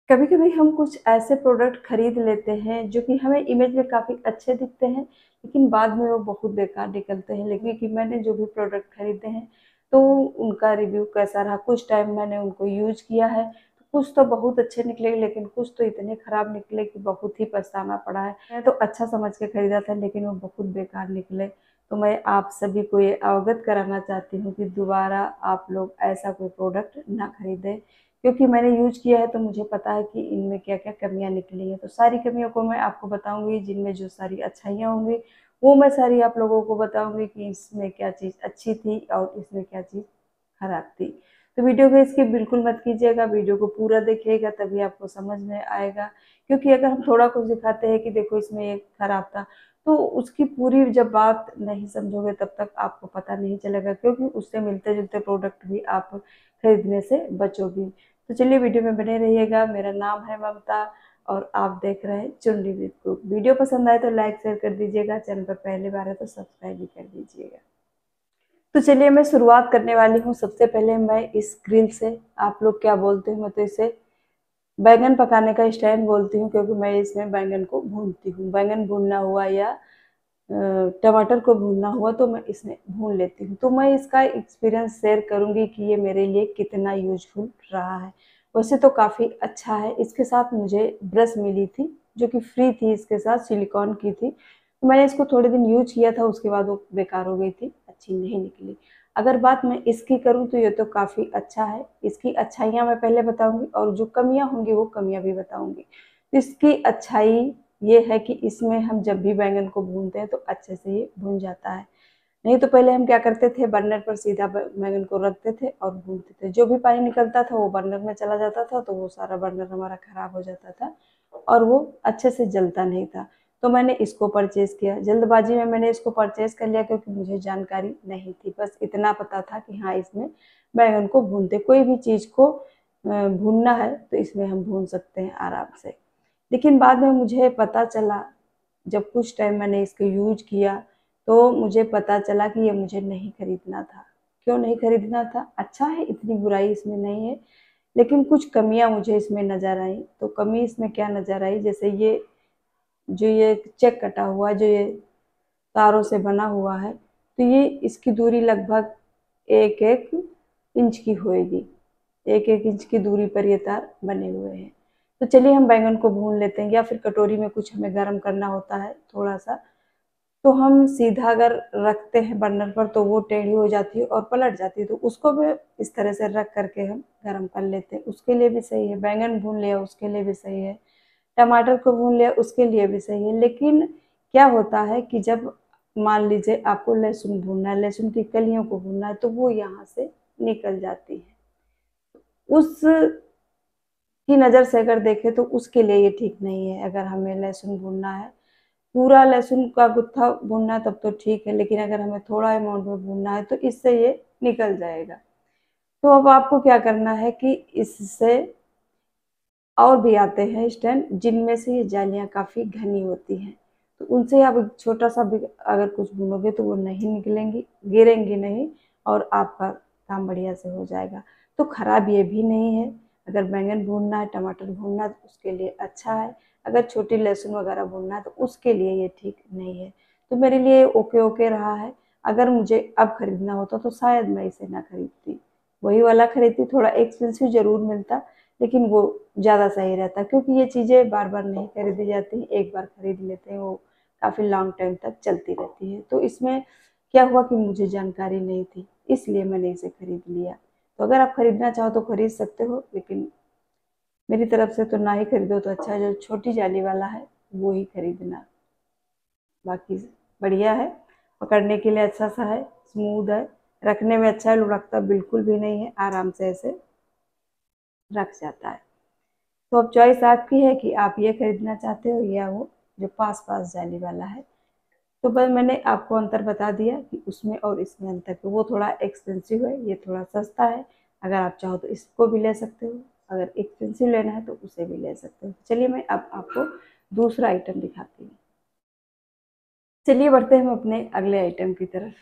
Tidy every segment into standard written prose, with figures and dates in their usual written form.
कभी कभी हम कुछ ऐसे प्रोडक्ट खरीद लेते हैं जो कि हमें इमेज में काफ़ी अच्छे दिखते हैं, लेकिन बाद में वो बहुत बेकार निकलते हैं। लेकिन कि मैंने जो भी प्रोडक्ट खरीदे हैं तो उनका रिव्यू कैसा रहा, कुछ टाइम मैंने उनको यूज किया है तो कुछ तो बहुत अच्छे निकले, लेकिन कुछ तो इतने खराब निकले कि बहुत ही पछताना पड़ा है। मैं तो अच्छा समझ के खरीदा था लेकिन वो बहुत बेकार निकले। तो मैं आप सभी को ये अवगत कराना चाहती हूँ कि दोबारा आप लोग ऐसा कोई प्रोडक्ट ना खरीदें, क्योंकि मैंने यूज किया है तो मुझे पता है कि इनमें क्या क्या कमियां निकली हैं। तो सारी कमियों को मैं आपको बताऊंगी, जिनमें जो सारी अच्छाइयाँ होंगी वो मैं सारी आप लोगों को बताऊंगी कि इसमें क्या चीज़ अच्छी थी और इसमें क्या चीज़ खराब थी। तो वीडियो को स्किप बिल्कुल मत कीजिएगा, वीडियो को पूरा देखिएगा तभी आपको समझ में आएगा। क्योंकि अगर हम थोड़ा कुछ दिखाते हैं कि देखो इसमें ये खराब था, तो उसकी पूरी जब बात नहीं समझोगे तब तक आपको पता नहीं चलेगा, क्योंकि उससे मिलते जुलते प्रोडक्ट भी आप खरीदने से बचोगी। तो चलिए वीडियो में बने रहिएगा। मेरा नाम है ममता और आप देख रहे हैं चुनरी विद कुक। वीडियो पसंद आए तो लाइक शेयर कर दीजिएगा, चैनल पर पहली बार है तो सब्सक्राइब भी कर दीजिएगा। तो चलिए मैं शुरुआत करने वाली हूँ। सबसे पहले मैं इस ग्रिल से, आप लोग क्या बोलते हैं, मैं तो इसे बैंगन पकाने का स्टैंड बोलती हूँ, क्योंकि मैं इसमें बैंगन को भूनती हूँ। बैंगन भूनना हुआ या टमाटर को भूनना हुआ तो मैं इसमें भून लेती हूँ। तो मैं इसका एक्सपीरियंस शेयर करूँगी कि ये मेरे लिए कितना यूजफुल रहा है। वैसे तो काफ़ी अच्छा है। इसके साथ मुझे ब्रश मिली थी जो कि फ्री थी, इसके साथ सिलिकॉन की थी। तो मैंने इसको थोड़े दिन यूज किया था, उसके बाद वो बेकार हो गई थी, अच्छी नहीं निकली। अगर बात मैं इसकी करूँ तो ये तो काफ़ी अच्छा है। इसकी अच्छाइयाँ मैं पहले बताऊँगी और जो कमियाँ होंगी वो कमियाँ भी बताऊँगी। इसकी अच्छाई ये है कि इसमें हम जब भी बैंगन को भूनते हैं तो अच्छे से ये भून जाता है। नहीं तो पहले हम क्या करते थे, बर्नर पर सीधा बैंगन को रखते थे और भूनते थे। जो भी पानी निकलता था वो बर्नर में चला जाता था, तो वो सारा बर्नर हमारा खराब हो जाता था और वो अच्छे से जलता नहीं था। तो मैंने इसको परचेज किया, जल्दबाजी में मैंने इसको परचेज कर लिया, क्योंकि मुझे जानकारी नहीं थी। बस इतना पता था कि हाँ इसमें बैंगन को भूनते, कोई भी चीज़ को भूनना है तो इसमें हम भून सकते हैं आराम से। लेकिन बाद में मुझे पता चला, जब कुछ टाइम मैंने इसको यूज किया तो मुझे पता चला कि ये मुझे नहीं खरीदना था। क्यों नहीं खरीदना था? अच्छा है, इतनी बुराई इसमें नहीं है, लेकिन कुछ कमियां मुझे इसमें नज़र आई। तो कमी इसमें क्या नज़र आई, जैसे ये जो ये चेक कटा हुआ, जो ये तारों से बना हुआ है, तो ये इसकी दूरी लगभग एक एक इंच की होएगी। एक एक इंच की दूरी पर ये तार बने हुए हैं। तो चलिए हम बैंगन को भून लेते हैं, या फिर कटोरी में कुछ हमें गर्म करना होता है थोड़ा सा, तो हम सीधा अगर रखते हैं बर्नर पर तो वो टेढ़ी हो जाती है और पलट जाती है। तो उसको भी इस तरह से रख करके हम गर्म कर लेते हैं, उसके लिए भी सही है। बैंगन भून लिया उसके लिए भी सही है, टमाटर को भून लिया उसके लिए भी सही है। लेकिन क्या होता है कि जब मान लीजिए आपको लहसुन भूनना है, लहसुन की कलियों को भूनना है, तो वो यहाँ से निकल जाती है। उस की नज़र से अगर देखें तो उसके लिए ये ठीक नहीं है। अगर हमें लहसुन भूनना है, पूरा लहसुन का गुत्था भूनना है तब तो ठीक है, लेकिन अगर हमें थोड़ा अमाउंट में भूनना है तो इससे ये निकल जाएगा। तो अब आपको क्या करना है कि इससे और भी आते हैं स्टैंड जिनमें से ये जालियाँ काफ़ी घनी होती हैं, तो उनसे आप छोटा सा भी अगर कुछ भूनोगे तो वो नहीं निकलेंगी, गिरेंगी नहीं और आपका काम बढ़िया से हो जाएगा। तो खराब ये भी नहीं है। अगर बैंगन भूनना है, टमाटर भूनना है तो उसके लिए अच्छा है। अगर छोटी लहसुन वगैरह भूनना है तो उसके लिए ये ठीक नहीं है। तो मेरे लिए ओके ओके रहा है। अगर मुझे अब खरीदना होता तो शायद मैं इसे ना खरीदती, वही वाला खरीदती। थोड़ा एक्सपेंसिव जरूर मिलता, लेकिन वो ज़्यादा सही रहता, क्योंकि ये चीज़ें बार बार नहीं खरीदी जाती, एक बार खरीद लेते हैं, वो काफ़ी लॉन्ग टाइम तक चलती रहती है। तो इसमें क्या हुआ कि मुझे जानकारी नहीं थी, इसलिए मैंने इसे खरीद लिया। तो अगर आप खरीदना चाहो तो खरीद सकते हो, लेकिन मेरी तरफ से तो ना ही खरीदो तो अच्छा है। जो छोटी जाली वाला है वो ही खरीदना। बाकी बढ़िया है, पकड़ने के लिए अच्छा सा है, स्मूथ है, रखने में अच्छा है, लुढ़कता बिल्कुल भी नहीं है, आराम से ऐसे रख जाता है। तो अब चॉइस आपकी है कि आप ये खरीदना चाहते हो या वो जो पास पास जाली वाला है। तो बस मैंने आपको अंतर बता दिया कि उसमें और इसमें अंतर, तो वो थोड़ा एक्सपेंसिव है, ये थोड़ा सस्ता है। अगर आप चाहो तो इसको भी ले सकते हो, अगर एक्सपेंसिव लेना है तो उसे भी ले सकते हो। चलिए मैं अब आपको दूसरा आइटम दिखाती हूँ। चलिए बढ़ते हैं हम अपने अगले आइटम की तरफ।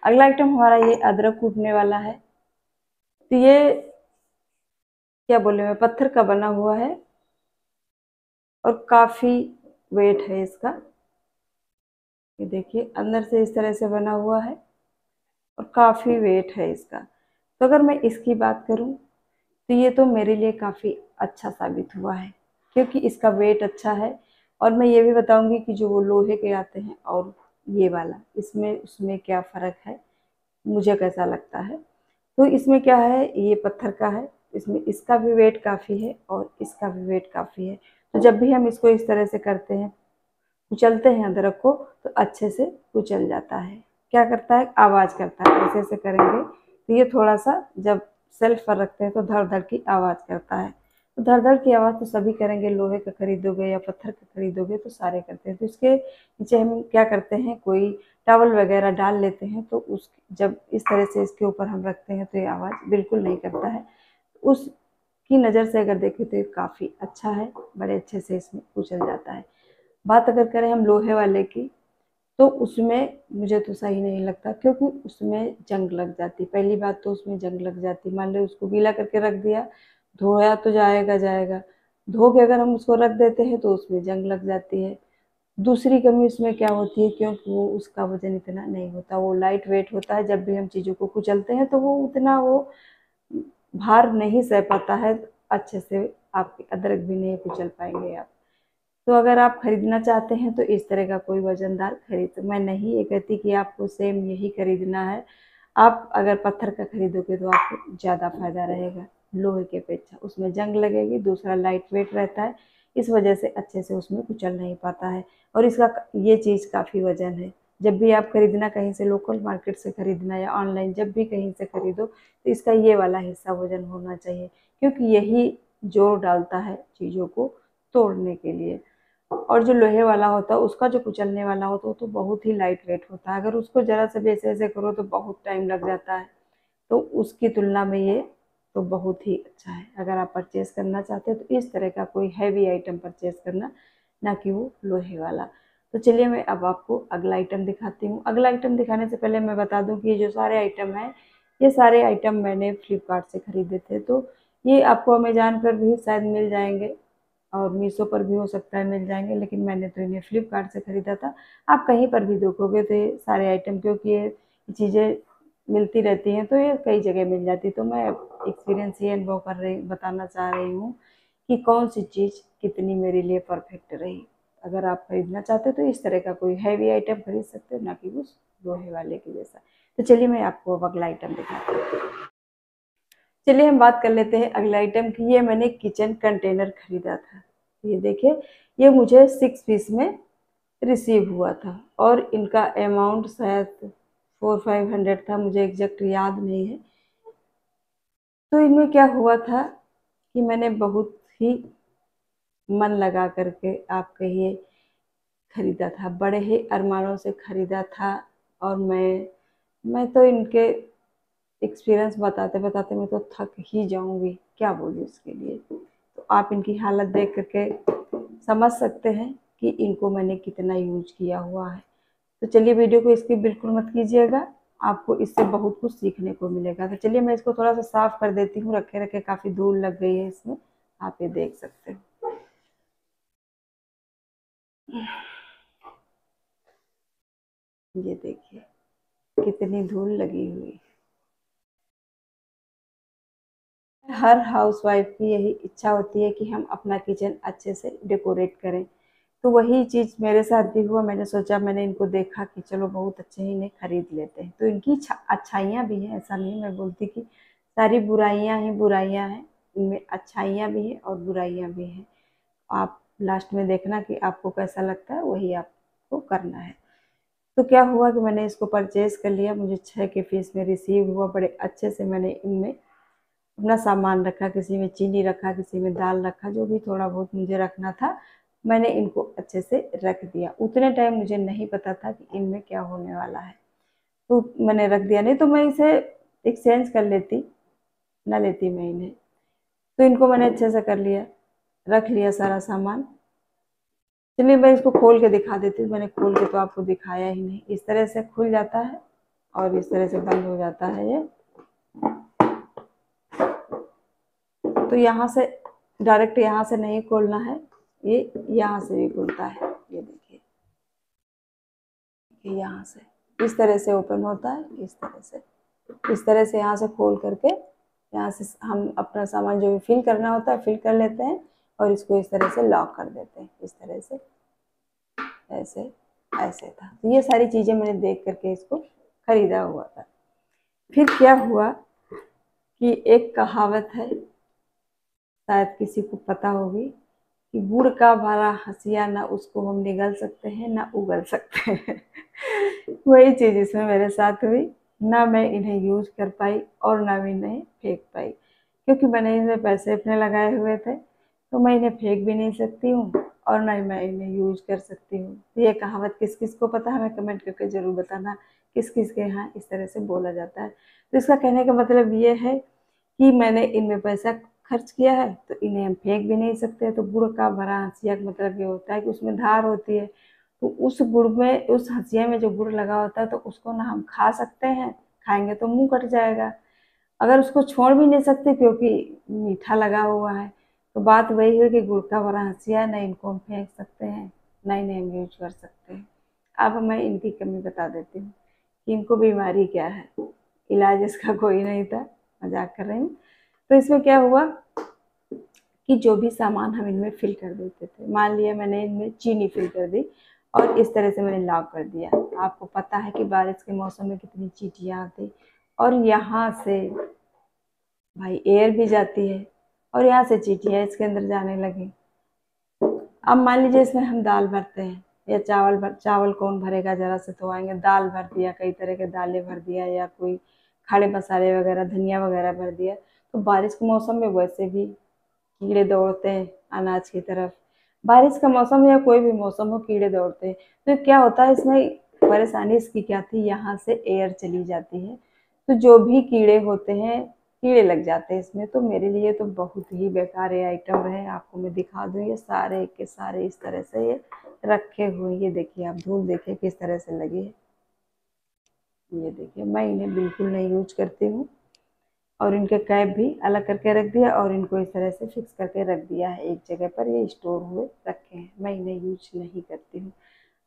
अगला आइटम हमारा ये अदरक कूटने वाला है। तो ये क्या बोले मैं, पत्थर का बना हुआ है और काफ़ी वेट है इसका। ये देखिए अंदर से इस तरह से बना हुआ है और काफ़ी वेट है इसका। तो अगर मैं इसकी बात करूं तो ये तो मेरे लिए काफ़ी अच्छा साबित हुआ है, क्योंकि इसका वेट अच्छा है। और मैं ये भी बताऊंगी कि जो वो लोहे के आते हैं और ये वाला, इसमें उसमें क्या फ़र्क है, मुझे कैसा लगता है। तो इसमें क्या है, ये पत्थर का है, इसमें इसका भी वेट काफ़ी है और इसका भी वेट काफ़ी है। तो जब भी हम इसको इस तरह से करते हैं, कुचलते हैं अदरक को, तो अच्छे से कुचल जाता है। क्या करता है, आवाज़ करता है। ऐसे ऐसे करेंगे तो ये थोड़ा सा जब सेल्फ पर रखते हैं तो धड़ धड़ की आवाज़ करता है। तो धड़ धड़ की आवाज़ तो सभी करेंगे, लोहे का खरीदोगे या पत्थर का खरीदोगे तो सारे करते हैं। तो इसके नीचे हम क्या करते हैं, कोई टॉवल वगैरह डाल लेते हैं, तो उस जब इस तरह से इसके ऊपर हम रखते हैं तो ये आवाज़ बिल्कुल नहीं करता है। उसकी नज़र से अगर देखें तो ये काफ़ी अच्छा है, बड़े अच्छे से इसमें कुचल जाता है। बात अगर करें हम लोहे वाले की, तो उसमें मुझे तो सही नहीं लगता, क्योंकि उसमें जंग लग जाती। पहली बात तो उसमें जंग लग जाती, मान लो उसको गीला करके रख दिया, धोया तो जाएगा जाएगा, धो के अगर हम उसको रख देते हैं तो उसमें जंग लग जाती है। दूसरी कमी उसमें क्या होती है, क्योंकि वो उसका वजन इतना नहीं होता, वो लाइट वेट होता है। जब भी हम चीज़ों को कुचलते हैं तो वो उतना वो भार नहीं सह पाता है अच्छे से। आपके अदरक भी नहीं कुचल पाएंगे आप। तो अगर आप खरीदना चाहते हैं तो इस तरह का कोई वजनदार खरीद, मैं नहीं ये कहती कि आपको सेम यही खरीदना है। आप अगर पत्थर का खरीदोगे तो आपको ज़्यादा फायदा रहेगा लोहे के अपेक्षा। उसमें जंग लगेगी, दूसरा लाइट वेट रहता है, इस वजह से अच्छे से उसमें कुचल नहीं पाता है। और इसका ये चीज़ काफ़ी वजन है। जब भी आप खरीदना कहीं से, लोकल मार्केट से खरीदना या ऑनलाइन, जब भी कहीं से खरीदो तो इसका ये वाला हिस्सा वजन होना चाहिए, क्योंकि यही जोर डालता है चीज़ों को तोड़ने के लिए। और जो लोहे वाला होता है उसका जो कुचलने वाला होता है वो तो बहुत ही लाइट वेट होता है। अगर उसको ज़रा सा भी ऐसे ऐसे करो तो बहुत टाइम लग जाता है। तो उसकी तुलना में ये तो बहुत ही अच्छा है। अगर आप परचेज़ करना चाहते हैं तो इस तरह का कोई हैवी आइटम परचेज़ करना, ना कि वो लोहे वाला। तो चलिए मैं अब आपको अगला आइटम दिखाती हूँ। अगला आइटम दिखाने से पहले मैं बता दूँ कि ये जो सारे आइटम हैं, ये सारे आइटम मैंने फ्लिपकार्ट से ख़रीदे थे। तो ये आपको अमेज़न पर भी शायद मिल जाएंगे और मीशो पर भी हो सकता है मिल जाएंगे, लेकिन मैंने तो इन्हें फ्लिपकार्ट से ख़रीदा था। आप कहीं पर भी देखोगे तो ये सारे आइटम, क्योंकि ये चीज़ें मिलती रहती हैं तो ये कई जगह मिल जाती। तो मैं एक्सपीरियंस ये अनुभव कर रही बताना चाह रही हूँ कि कौन सी चीज़ कितनी मेरे लिए परफेक्ट रही। अगर आप खरीदना चाहते हो तो इस तरह का कोई हैवी आइटम खरीद सकते हो, ना कि उस लोहे वाले के जैसा। तो चलिए मैं आपको अब अगला आइटम दिखाती हूँ। चलिए हम बात कर लेते हैं अगला आइटम की। ये मैंने किचन कंटेनर खरीदा था। ये देखिए, ये मुझे 6 पीस में रिसीव हुआ था और इनका अमाउंट शायद 400-500 था, मुझे एग्जैक्ट याद नहीं है। तो इनमें क्या हुआ था कि मैंने बहुत ही मन लगा करके, आप कहिए, खरीदा था, बड़े ही अरमानों से खरीदा था। और मैं तो इनके एक्सपीरियंस बताते बताते मैं तो थक ही जाऊंगी, क्या बोलूँ इसके लिए। तो आप इनकी हालत देख करके समझ सकते हैं कि इनको मैंने कितना यूज किया हुआ है। तो चलिए वीडियो को स्किप बिल्कुल मत कीजिएगा, आपको इससे बहुत कुछ सीखने को मिलेगा। तो चलिए मैं इसको थोड़ा सा साफ कर देती हूँ, रखे रखे काफ़ी धूल लग गई है इसमें, आप ये देख सकते हो। ये देखिए कितनी धूल लगी हुई। हर हाउसवाइफ की यही इच्छा होती है कि हम अपना किचन अच्छे से डेकोरेट करें। तो वही चीज़ मेरे साथ भी हुआ। मैंने सोचा, मैंने इनको देखा कि चलो बहुत अच्छे ही इन्हें खरीद लेते हैं। तो इनकी अच्छाइयाँ भी हैं, ऐसा नहीं मैं बोलती कि सारी बुराइयाँ ही बुराइयाँ हैं, इनमें अच्छाइयाँ भी हैं और बुराइयाँ भी हैं। आप लास्ट में देखना कि आपको कैसा लगता है, वही आपको करना है। तो क्या हुआ कि मैंने इसको परचेज़ कर लिया, मुझे 6 के पीस में रिसीव हुआ। बड़े अच्छे से मैंने इनमें अपना सामान रखा, किसी में चीनी रखा, किसी में दाल रखा, जो भी थोड़ा बहुत मुझे रखना था मैंने इनको अच्छे से रख दिया। उतने टाइम मुझे नहीं पता था कि इनमें क्या होने वाला है, तो मैंने रख दिया। नहीं तो मैं इसे एक्सचेंज कर लेती, ना लेती मैं इन्हें। तो इनको मैंने अच्छे से कर लिया, रख लिया सारा सामान। चलिए मैं इसको खोल के दिखा देती हूँ। मैंने खोल के तो आपको दिखाया ही नहीं। इस तरह से खुल जाता है और इस तरह से बंद हो जाता है ये। तो तो यहाँ से डायरेक्ट यहाँ से नहीं खोलना है, ये यहाँ से भी खुलता है। ये देखिए, यहाँ से इस तरह से ओपन होता है, इस तरह से यहाँ से खोल करके यहाँ से हम अपना सामान जो भी फिल करना होता है फिल कर लेते हैं और इसको इस तरह से लॉक कर देते हैं। इस तरह से ऐसे था। तो ये सारी चीज़ें मैंने देख करके इसको खरीदा हुआ था। फिर क्या हुआ कि एक कहावत है, शायद किसी को पता होगी, कि गुड़ का भरा हंसिया ना उसको हम निगल सकते हैं ना उगल सकते हैं। वही चीज़ इसमें मेरे साथ हुई। ना मैं इन्हें यूज कर पाई और ना मैं इन्हें फेंक पाई, क्योंकि मैंने इनमें पैसे अपने लगाए हुए थे, तो मैं इन्हें फेंक भी नहीं सकती हूँ और ना ही मैं इन्हें यूज कर सकती हूँ। ये कहावत किस किस को पता है, हमें कमेंट करके ज़रूर बताना किस किस के यहाँ इस तरह से बोला जाता है। तो इसका कहने का मतलब ये है कि मैंने इनमें पैसा खर्च किया है तो इन्हें हम फेंक भी नहीं सकते। तो गुड़ का भरा हंसिया का मतलब ये होता है कि उसमें धार होती है, तो उस गुड़ में, उस हंसिया में जो गुड़ लगा होता है तो उसको ना हम खा सकते हैं, खाएंगे तो मुंह कट जाएगा। अगर उसको छोड़ भी नहीं सकते क्योंकि मीठा लगा हुआ है, तो बात वही है कि गुड़ का भरा हंसिया है, ना इनको हम फेंक सकते हैं ना इन्हें हम यूज कर सकते हैं। अब मैं इनकी कमी बता देती हूँ कि इनको बीमारी क्या है। इलाज इसका कोई नहीं था, मजाक कर रही हूँ। तो इसमें क्या हुआ कि जो भी सामान हम इनमें फिल कर देते थे, मान लिया मैंने इनमें चीनी फिल कर दी और इस तरह से मैंने लॉक कर दिया। आपको पता है कि बारिश के मौसम में कितनी चींटियाँ आती, और यहाँ से भाई एयर भी जाती है और यहाँ से चींटियाँ इसके अंदर जाने लगी। अब मान लीजिए इसमें हम दाल भरते हैं या चावल कौन भरेगा, जरा से तो आएंगे। दाल भर दिया, कई तरह के दालें भर दिया, या कोई खड़े मसाले वगैरह, धनिया वगैरह भर दिया, तो बारिश के मौसम में वैसे भी कीड़े दौड़ते हैं अनाज की तरफ। बारिश का मौसम या कोई भी मौसम हो, कीड़े दौड़ते हैं। तो क्या होता है इसमें परेशानी इसकी क्या थी, यहाँ से एयर चली जाती है तो जो भी कीड़े होते हैं, कीड़े लग जाते हैं इसमें। तो मेरे लिए तो बहुत ही बेकार ये आइटम रहे। आपको मैं दिखा दूँ, ये सारे के सारे इस तरह से ये रखे हुए, ये देखिए आप धूल देखिए किस तरह से लगी है। ये देखिए, मैं इन्हें बिल्कुल नहीं यूज करती हूँ और इनके कैप भी अलग करके रख दिया और इनको इस तरह से फिक्स करके रख दिया है एक जगह पर, ये स्टोर हुए रखे हैं। मैं इन्हें यूज नहीं करती हूँ।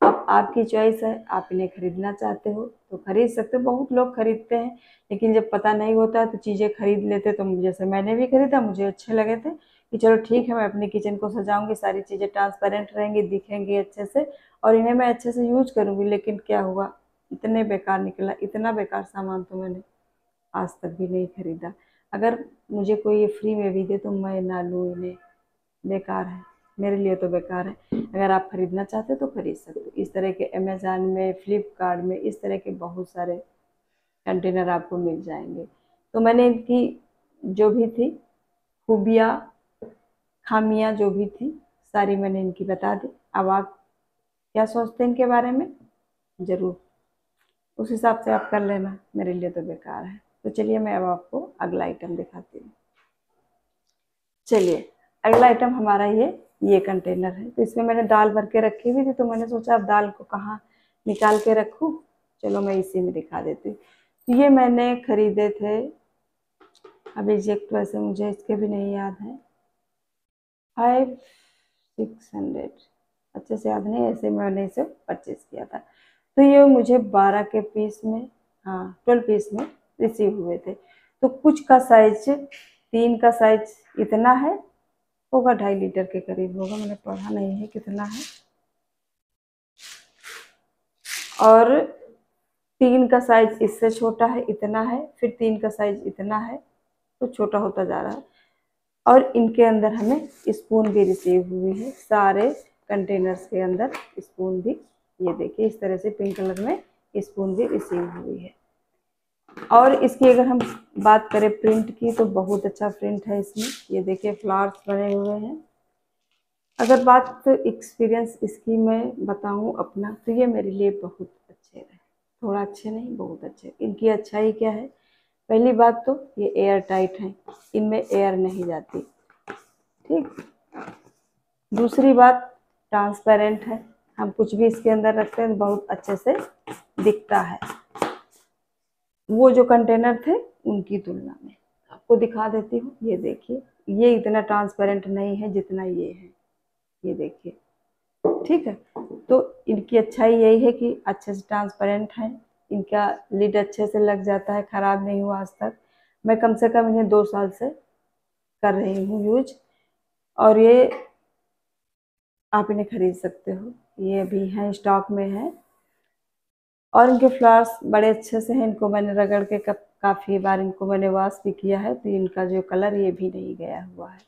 अब आपकी चॉइस है, आप इन्हें खरीदना चाहते हो तो खरीद सकते हो। बहुत लोग खरीदते हैं, लेकिन जब पता नहीं होता तो चीज़ें खरीद लेते। तो जैसे मैंने भी खरीदा, मुझे अच्छे लगे थे कि चलो ठीक है, मैं अपनी किचन को सजाऊंगी, सारी चीज़ें ट्रांसपेरेंट रहेंगी, दिखेंगी अच्छे से और इन्हें मैं अच्छे से यूज करूँगी। लेकिन क्या हुआ, इतने बेकार निकला, इतना बेकार सामान तो मैंने आज तक भी नहीं खरीदा। अगर मुझे कोई ये फ्री में भी दे तो मैं ना लूँ इन्हें, बेकार है, मेरे लिए तो बेकार है। अगर आप खरीदना चाहते तो खरीद सकते हो। इस तरह के अमेज़न में, फ्लिपकार्ट में इस तरह के बहुत सारे कंटेनर आपको मिल जाएंगे। तो मैंने इनकी जो भी थी खूबियाँ, खामियाँ जो भी थी, सारी मैंने इनकी बता दी। अब आप क्या सोचते हैं इनके बारे में, ज़रूर उस हिसाब से आप कर लेना। मेरे लिए तो बेकार है। तो चलिए मैं अब आपको अगला आइटम दिखाती हूँ। चलिए, अगला आइटम हमारा ये कंटेनर है। तो इसमें मैंने दाल भर के रखी हुई थी, तो मैंने सोचा अब दाल को कहाँ निकाल के रखूँ, चलो मैं इसी में दिखा देती हूँ। तो ये मैंने खरीदे थे, अब एग्जैक्ट वैसे मुझे इसके भी नहीं याद है, 500-600 अच्छे से याद नहीं, ऐसे मैंने इसे परचेज किया था। तो ये मुझे 12 के पीस में, हाँ 12 पीस में रिसीव हुए थे। तो कुछ का साइज, 3 का साइज इतना है, होगा 2.5 लीटर के करीब होगा, मैंने पढ़ा नहीं है कितना है। और 3 का साइज इससे छोटा है, इतना है, फिर 3 का साइज इतना है, तो छोटा होता जा रहा है। और इनके अंदर हमें स्पून भी रिसीव हुई है, सारे कंटेनर्स के अंदर स्पून भी, ये देखिए इस तरह से पिंक कलर में स्पून भी रिसीव हुई है। और इसकी अगर हम बात करें प्रिंट की, तो बहुत अच्छा प्रिंट है इसमें, ये देखिए फ्लावर्स बने हुए हैं। अगर बात एक्सपीरियंस इसकी मैं बताऊं अपना, तो ये मेरे लिए बहुत अच्छे रहे, थोड़ा अच्छे नहीं बहुत अच्छे। इनकी अच्छाई क्या है, पहली बात तो ये एयर टाइट है, इनमें एयर नहीं जाती, ठीक। दूसरी बात ट्रांसपेरेंट है, हम कुछ भी इसके अंदर रखते हैं तो बहुत अच्छे से दिखता है, वो जो कंटेनर थे उनकी तुलना में। आपको दिखा देती हूँ, ये देखिए ये इतना ट्रांसपेरेंट नहीं है जितना ये है, ये देखिए। ठीक है, तो इनकी अच्छाई यही है कि अच्छे से ट्रांसपेरेंट है, इनका लिड अच्छे से लग जाता है, ख़राब नहीं हुआ आज तक। मैं कम से कम इन्हें 2 साल से कर रही हूँ यूज, और ये आप इन्हें खरीद सकते हो, ये अभी हैं स्टॉक में है। और इनके फ्लावर्स बड़े अच्छे से हैं, इनको मैंने रगड़ के काफ़ी बार इनको मैंने वॉश भी किया है, तो इनका जो कलर ये भी नहीं गया हुआ है।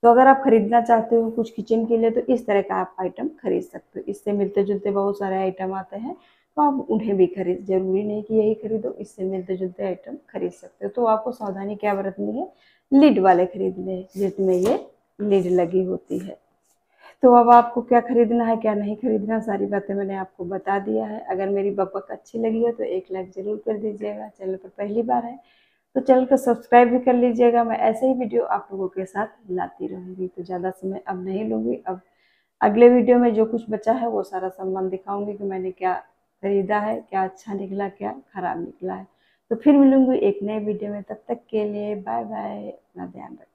तो अगर आप खरीदना चाहते हो कुछ किचन के लिए तो इस तरह का आप आइटम खरीद सकते हो। इससे मिलते जुलते बहुत सारे आइटम आते हैं, तो आप उन्हें भी खरीद, जरूरी नहीं कि यही खरीदो, इससे मिलते जुलते आइटम खरीद सकते हो। तो आपको सावधानी क्या बरतनी है, लिड वाले खरीदने हैं जिसमें ये लिड लगी होती है। तो अब आपको क्या खरीदना है क्या नहीं खरीदना, सारी बातें मैंने आपको बता दिया है। अगर मेरी बकबक अच्छी लगी हो तो एक लाइक ज़रूर कर दीजिएगा। चैनल पर पहली बार है तो चैनल को सब्सक्राइब भी कर लीजिएगा। मैं ऐसे ही वीडियो आप लोगों के साथ लाती रहूँगी। तो ज़्यादा समय अब नहीं लूँगी, अब अगले वीडियो में जो कुछ बचा है वो सारा सामान दिखाऊँगी कि मैंने क्या खरीदा है, क्या अच्छा निकला, क्या ख़राब निकला है। तो फिर मिलूँगी एक नए वीडियो में, तब तक के लिए बाय बाय, अपना ध्यान रखें।